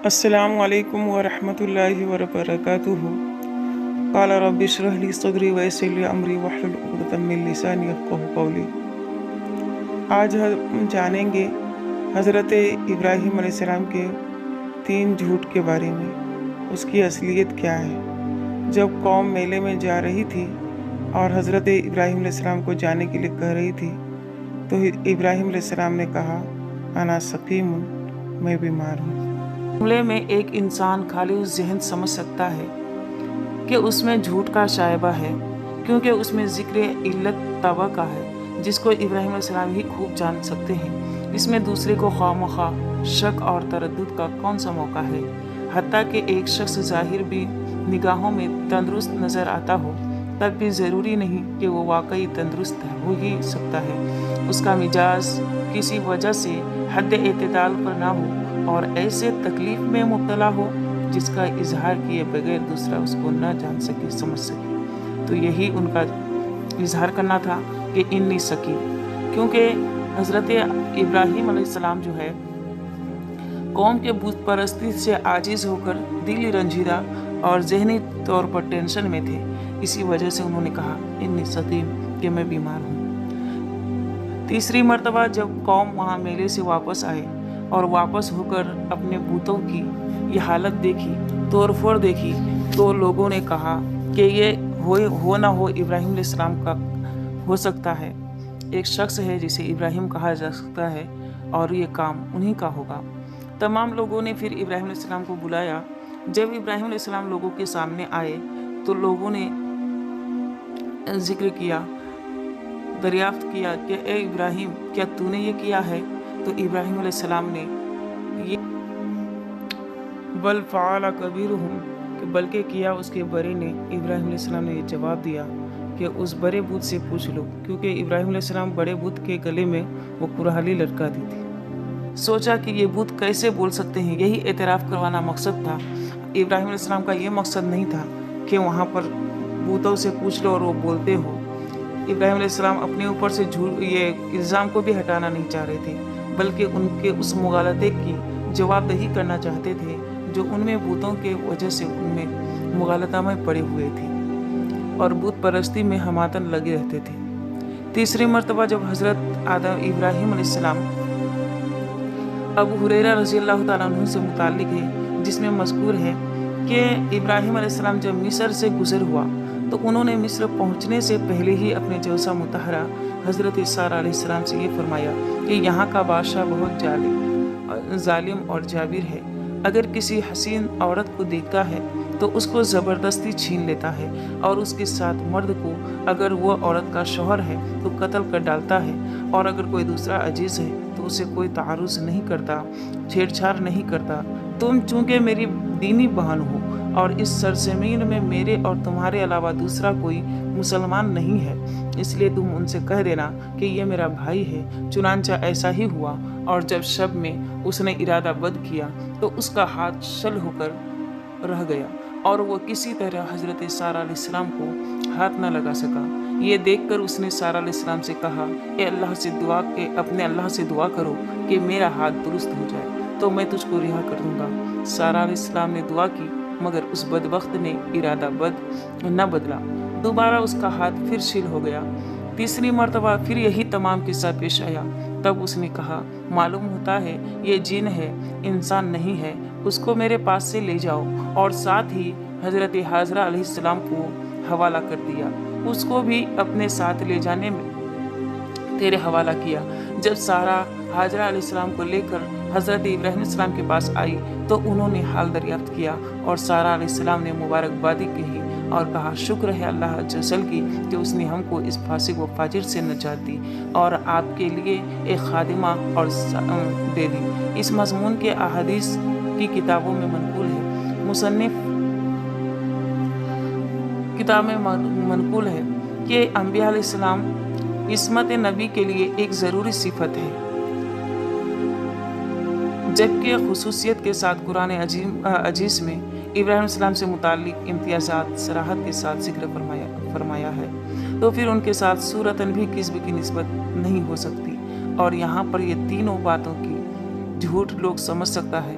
السلام علیکم ورحمۃ اللہ وبرکاتہ۔ قال رب اشرح لی صدری ویسر لی امری واحلل عقدۃ من لسانی یفقہوا قولی۔ آج ہم جانیں گے حضرت ابراہیم علیہ السلام کے 3 جھوٹ کے بارے میں، اس کی اصلیت کیا ہے۔ جب قوم میلے میں جا رہی تھی اور حضرت ابراہیم علیہ السلام کو جانے کے لیے کہہ رہی تھی تو ابراہیم علیہ السلام نے کہا انا سقیم، میں بیمار ہوں۔ جملے میں ایک انسان خالی ذہن سمجھ سکتا ہے کہ اس میں جھوٹ کا شائبہ ہے، کیونکہ اس میں ذکر علت تبع کا ہے جس کو ابراہیم علیہ السلام ہی خوب جان سکتے ہیں۔ اس میں دوسرے کو خواہ مخواہ شک اور تردد کا کون سا موقع ہے؟ حتیٰ کہ ایک شخص ظاہر بھی نگاہوں میں تندرست نظر آتا ہو تب بھی ضروری نہیں کہ وہ واقعی تندرست ہو ہی سکتا ہے۔ اس کا مزاج کسی وجہ سے حد اعتدال پر نہ ہو اور ایسے تکلیف میں مبتلا ہو جس کا اظہار کیے بغیر دوسرا اس کو نہ جان سکے سمجھ سکے، تو یہی ان کا اظہار کرنا تھا کہ انی سقیم، کیونکہ حضرت ابراہیم علیہ السلام جو ہے قوم کے بت پرستی سے عاجز ہو کر دلی رنجیدہ اور ذہنی طور پر ٹینشن میں تھے۔ اسی وجہ سے انہوں نے کہا انی سقیم، کہ میں بیمار ہوں۔ تیسری مرتبہ جب قوم وہاں میلے سے واپس آئے اور واپس ہو کر اپنے بتوں کی یہ حالت دیکھی، توڑ پھوڑ دیکھی، تو لوگوں نے کہا کہ یہ ہو نہ ہو ابراہیم علیہ السلام کا ہو سکتا ہے، ایک شخص ہے جسے ابراہیم کہا جا سکتا ہے اور یہ کام انہی کا ہوگا۔ تمام لوگوں نے پھر ابراہیم علیہ السلام کو بلایا۔ جب ابراہیم علیہ السلام لوگوں کے سامنے آئے تو لوگوں نے ذکر کیا، دریافت کیا کہ اے ابراہیم، کیا تو نے یہ کیا ہے؟ تو ابراہیم علیہ السلام نے یہ بل فعل کبیرہم، کہ بلکہ کیا اس کے بڑے نے۔ ابراہیم علیہ السلام نے یہ جواب دیا کہ اس بڑے بت سے پوچھ لو، کیونکہ ابراہیم علیہ السلام بڑے بت کے گلے میں وہ کرہلی لٹکا دی تھی۔ سوچا کہ یہ بت کیسے بول سکتے ہیں، یہی اعتراف کروانا مقصد تھا۔ ابراہیم علیہ السلام کا یہ مقصد نہیں تھا کہ وہاں پر بتوں سے پوچھ لو اور وہ بولتے ہو۔ ابراہیم علیہ السلام اپنے اوپر سے یہ الزام کو بھی ہٹانا نہیں چاہ رہے تھے، بلکہ ان کے اس مغالطے کی جواب دہی کرنا چاہتے تھے جو ان میں بتوں کے وجہ سے ان میں مغالطہ میں پڑے ہوئے تھے اور بت پرستی میں ہماتن لگے رہتے تھے۔ تیسری مرتبہ جب حضرت ابراہیم علیہ السلام ابو ہریرہ رضی اللہ تعالیٰ عنہ سے متعلق ہے، جس میں مذکور ہے کہ ابراہیم علیہ السلام جب مصر سے گزر ہوا تو انہوں نے مصر پہنچنے سے پہلے ہی اپنے جوزہ مطہرہ حضرت سارہ علیہ السلام سے یہ فرمایا کہ یہاں کا بادشاہ بہت ظالم اور جابر ہے، اگر کسی حسین عورت کو دیکھتا ہے تو اس کو زبردستی چھین لیتا ہے، اور اس کے ساتھ مرد کو اگر وہ عورت کا شوہر ہے تو قتل کر ڈالتا ہے، اور اگر کوئی دوسرا عزیز ہے تو اسے کوئی تعرض نہیں کرتا، چھیڑ چھاڑ نہیں کرتا۔ تم چونکہ میری دینی بہن ہو اور اس سرزمین میں میرے اور تمہارے علاوہ دوسرا کوئی مسلمان نہیں ہے، اس لیے تم ان سے کہہ دینا کہ یہ میرا بھائی ہے۔ چنانچہ ایسا ہی ہوا، اور جب شب میں اس نے ارادہ بد کیا تو اس کا ہاتھ شل ہو کر رہ گیا اور وہ کسی طرح حضرت سارہ علیہ السلام کو ہاتھ نہ لگا سکا۔ یہ دیکھ کر اس نے سارہ علیہ السلام سے کہا اپنے اللہ سے دعا کرو کہ میرا ہاتھ درست ہو جائے تو میں تجھ کو رہا کر دوں گا۔ سارہ علیہ السلام نے دعا کی، مگر اس بدبخت نے ارادہ بد نہ بدلا، دوبارہ اس کا ہاتھ پھر شل ہو گیا۔ تیسری مرتبہ پھر یہی تمام قصہ پیش آیا، تب اس نے کہا معلوم ہوتا ہے یہ جن ہے، انسان نہیں ہے، اس کو میرے پاس سے لے جاؤ، اور ساتھ ہی حضرت حاجرہ علیہ السلام کو حوالہ کر دیا، اس کو بھی اپنے ساتھ لے جانے میں تیرے حوالہ کیا۔ جب سارہ حاجرہ علیہ السلام کو لے کر حضرت ابراہیم علیہ السلام کے پاس آئی تو انہوں نے حال دریافت کیا، اور سارہ علیہ السلام نے مبارکبادی کہی اور کہا شکر ہے اللہ عز و جل کی کہ اس نے ہم کو اس فاسق و فاجر سے نجات دی اور آپ کے لیے ایک خادمہ اور دے دی۔ اس مضمون کے احادیث کی کتابوں میں منقول ہے، مصنف کتاب میں منقول ہے کہ انبیاء علیہ السلام عصمت نبی کے لیے ایک ضروری صفت ہے، جبکہ خصوصیت کے ساتھ قرآن عزیز میں ابراہیم علیہ السلام سے متعلق امتیازات صراحت کے ساتھ ذکر فرمایا ہے، تو پھر ان کے ساتھ صورتاً بھی کسب کی نسبت نہیں ہو سکتی، اور یہاں پر یہ تینوں باتوں کی جھوٹ لوگ سمجھ سکتا ہے